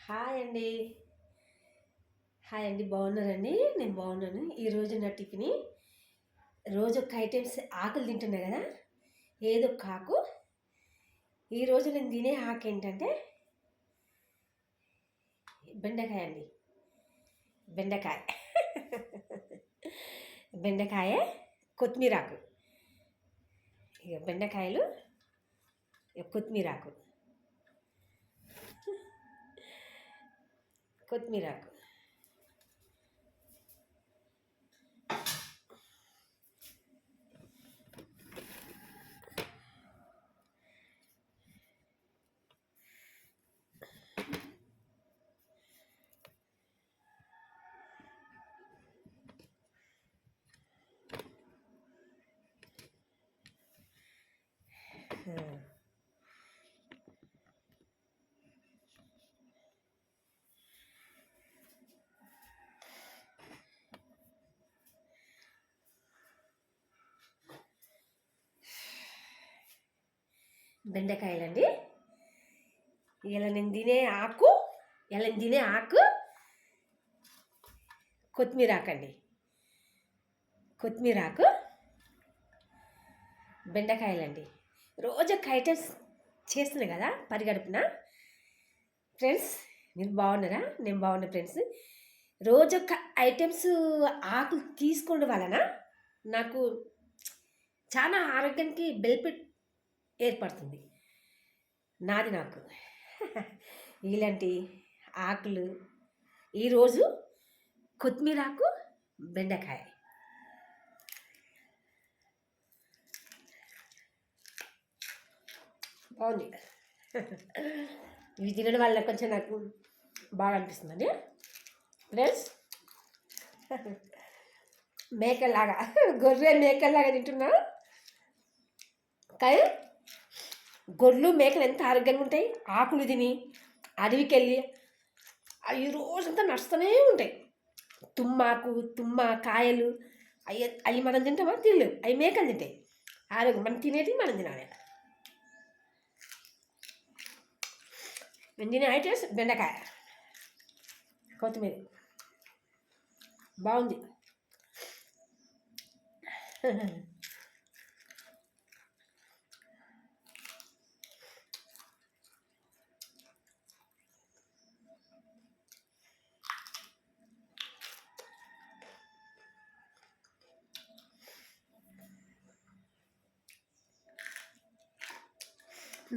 Hi అండి. Hi అండి. బాగున్నారండి? నేను బాగున్నాను. ఈరోజు నా టిఫిని రోజు ఒక ఐటమ్స్ ఆకులు తింటున్నా కదా, ఏదో ఒక ఆకు. ఈరోజు నేను తినే ఆకు ఏంటంటే బెండకాయ అండి. బెండకాయ బెండకాయ, కొత్తిమీరాకు. ఇక బెండకాయలు, ఇక కొత్తిమీరాకు. కొత్తిమీరాకు బెండకాయలండి. ఇలా నేను తినే ఆకు, ఇలా నేను తినే ఆకు కొత్తిమీరాకు అండి. కొత్తిమీరాకు, బెండకాయలండి. రోజు ఒక ఐటమ్స్ చేస్తున్నాయి కదా పరిగడుపున. ఫ్రెండ్స్, మీరు బాగున్నారా? నేను బాగున్నా ఫ్రెండ్స్. రోజు ఒక ఐటమ్స్ ఆకులు తీసుకోవడం వలన నాకు చాలా ఆరోగ్యానికి బెనిఫిట్ ఏర్పడుతుంది. నాకు ఇలాంటి ఆకులు ఈరోజు కొత్తిమీరాకు, బెండకాయ. బాగుంది. ఇవి తినడం వల్ల కొంచెం నాకు బాగా అనిపిస్తుందండి ఫ్రెండ్స్. మేకలాగా, గొర్రె మేకలాగా తింటున్నా. కానీ గొర్రెలు మేకలు ఎంత ఆరోగ్యంగా ఉంటాయి. ఆకులు తిని అడవికి వెళ్ళి అవి రోజంతా నడుస్తూనే ఉంటాయి. తుమ్మాకు, కాయలు అవి మనం తింటామా? తినలేవు. అవి మేకలు తింటాయి. ఆరోగ్యం మనం తినేటివి మనం తినాలి. నేను తినే ఐటమ్స్ బెండకాయ, కొత్తిమీర. బాగుంది.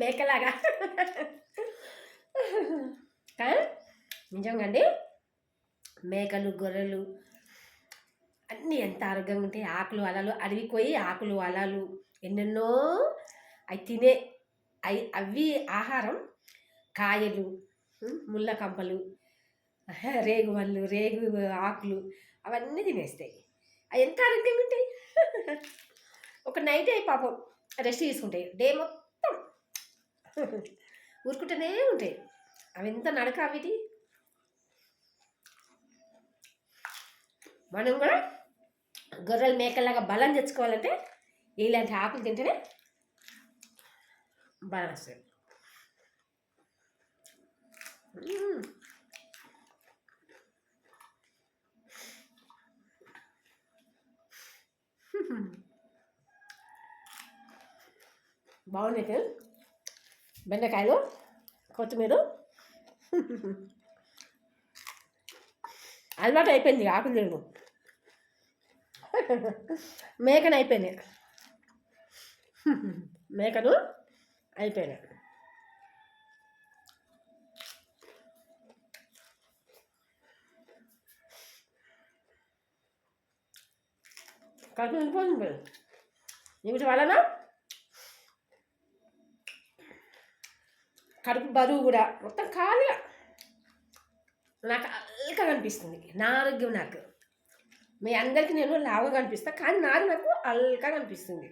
మేకలాగా. కానీ నిజంగా అండి, మేకలు, గొర్రెలు అన్నీ ఎంత ఆరోగ్యంగా ఉంటాయి. ఆకులు అలలు, అడవికి పోయి ఆకులు అలలు ఎన్నెన్నో అవి తినే అవి ఆహారం. కాయలు, ముళ్ళ కంపలు, రేగు ఆకులు అవన్నీ తినేస్తాయి. అవి ఎంత ఆరోగ్యంగా ఉంటాయి. ఒక నైట్ అయి పాపం రెస్ట్ తీసుకుంటాయి. డే మొత్తం ఊరుకుంటూనే ఉంటాయి. అవి ఎంత నడక అవిటి. మనం కూడా గొర్రెలు మేకల్లాగా బలం తెచ్చుకోవాలంటే ఇలాంటి ఆకులు తింటేనే బలం వస్తుంది. బాగున్నాయి బెండకాయలు, కొత్తిమీర. అలవాటు అయిపోయింది ఆకులు తినడం. మేకను అయిపోయినాయి. మేకను అయిపోయినాయి. కడుపు నిండిపోతుంది. వీటి వలన కడుపు బరువు కూడా మొత్తం ఖాళీగా నాకు అల్కగా అనిపిస్తుంది. నా ఆరోగ్యం నాకు. మీ అందరికీ నేను లావుగా కనిపిస్తాను, కానీ నాకు అల్కగా అనిపిస్తుంది.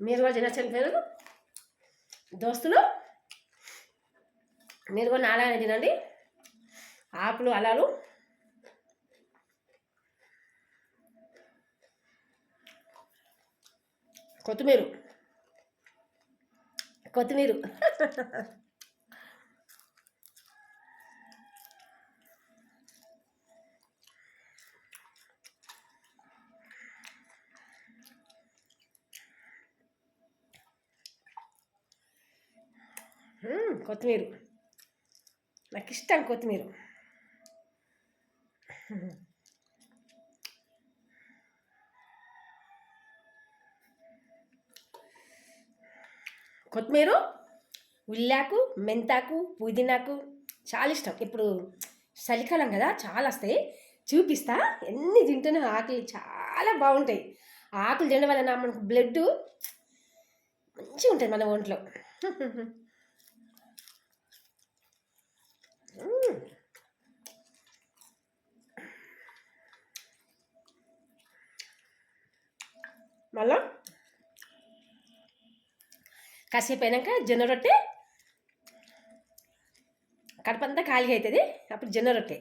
మీరు రోజు నచ్చని పేరు దోస్తులు మీరు కూడా అలానే తినండి. ఆకులు అలాలు కొత్తిమీర కొత్తిమీర కొత్తిమీర నాకు ఇష్టం కొత్తిమీర. కొత్తిమీర, ఉల్లాకు, మెంతాకు, పుదీనాకు చాలా ఇష్టం. ఇప్పుడు చలికాలం కదా, చాలా వస్తాయి. చూపిస్తా. ఎన్ని తింటున్నా ఆకులు చాలా బాగుంటాయి. ఆకులు తినడం వలన మనకు బ్లడ్ మంచిగా ఉంటుంది మన ఒంట్లో. మళ్ళా కాసేపు అయినాక జొన్న రొట్టె, కడుపంతా ఖాళీ అవుతుంది. అప్పుడు జొన్న రొట్టె.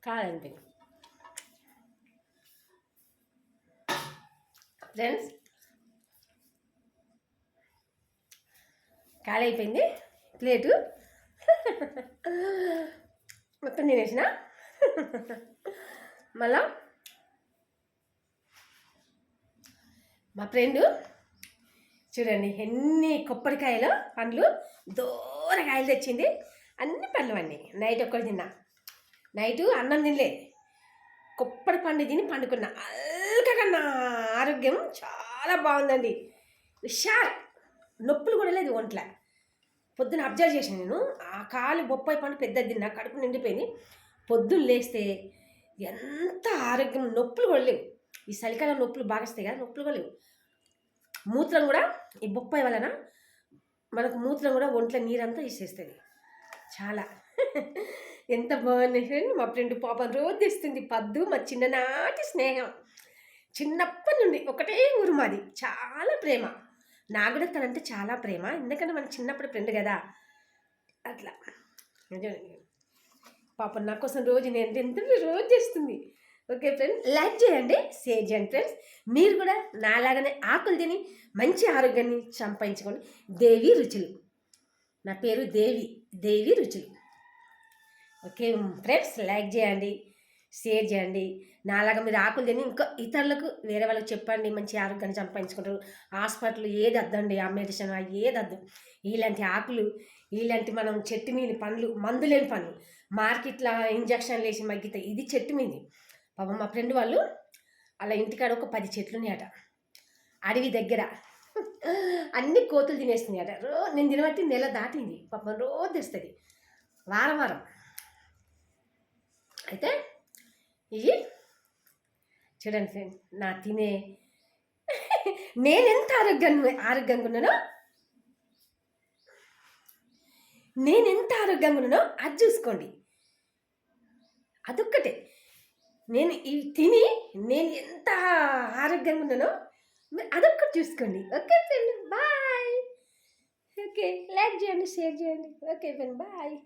కాదండి ఫ్రెండ్స్, ఖాళీ అయిపోయింది ప్లేటు. మొత్తం తినేసిన. మళ్ళా మా ఫ్రెండు చూడండి ఎన్ని కొబ్బరికాయలు పండ్లు దూరకాయలు తెచ్చింది. అన్ని పండ్లు అన్నీ. నైట్ ఒక్కటి తిన్నా. నైటు అన్నం తినలే, కొబ్బరి పండు తిని పండుకున్నా. అల్కకన్నా ఆరోగ్యం చాలా బాగుందండి. హుషార్, నొప్పులు కూడా లేదు ఒంట్లో. పొద్దున్న అబ్జర్వ్ చేశాను నేను. ఆ కాలు బొప్పాయి పండు పెద్దది తిన్నా, కడుపు నిండిపోయింది. పొద్దున్న లేస్తే ఎంత ఆరోగ్యం, నొప్పులు కూడా లేవు. ఈ చలికాలం నొప్పులు బాగా వస్తాయి కదా, నొప్పులు కూడా లేవు. మూత్రం కూడా ఈ బొప్పాయి వలన మనకు మూత్రం కూడా ఒంట్లో నీరంతా ఇచ్చేస్తుంది. చాలా ఎంత బాగుంది ఫ్రెండ్. మా ఫ్రెండ్ పాపం రోజు తెస్తుంది. పద్దు మా చిన్ననాటి స్నేహం. చిన్నప్పటి నుండి ఒకటే ఊరు మాది. చాలా ప్రేమ. నాకు కూడా తనంటే చాలా ప్రేమ. ఎందుకంటే మన చిన్నప్పుడు ఫ్రెండ్ కదా, అట్లా. పాపం నా కోసం రోజు నేను ఎంత రోజు చేస్తుంది. ఓకే ఫ్రెండ్స్, లైక్ చేయండి, షేర్ చేయండి ఫ్రెండ్స్. మీరు కూడా నాలాగానే ఆకులు తిని మంచి ఆరోగ్యాన్ని సంపాదించుకోండి. దేవి రుచులు. నా పేరు దేవి రుచులు. ఓకే ఫ్రెండ్స్, లైక్ చేయండి, షేర్ చేయండి. నాలాగా మీరు ఆకులు తిని ఇంకా ఇతరులకు వేరే వాళ్ళకి చెప్పండి. మంచి ఆరోగ్యాన్ని సంపాదించుకుంటారు. హాస్పిటల్ ఏది వద్దండి, ఆ మెడిసిన్ ఏది వద్దు. ఇలాంటి ఆకులు, ఇలాంటి మనం చెట్టు మీద పండ్లు, మందు లేని పండ్లు, మార్కెట్లో ఇంజక్షన్లు వేసి మగ్గితే ఇది చెట్టు మీది. పాపం మా ఫ్రెండ్ వాళ్ళు అలా ఇంటికాడ ఒక 10 చెట్లు ఉన్నాయట, అడవి దగ్గర. అన్ని కోతులు తినేస్తున్నాయట. నేను తినబట్టి నెల దాటింది. పాపం రోజు తెస్తుంది, వారం. అయితే ఇవి చూడండి ఫ్రెండ్, నా తినే నేనెంత ఆరోగ్యంగా ఉన్నానో అది చూసుకోండి. అదొక్కటే. నేను ఇవి తిని నేను ఎంత ఆరోగ్యంగా ఉన్నానో అదొక్కటి చూసుకోండి. Okay friend, bye. Okay, like చేయండి, షేర్ చేయండి. Okay friend, bye.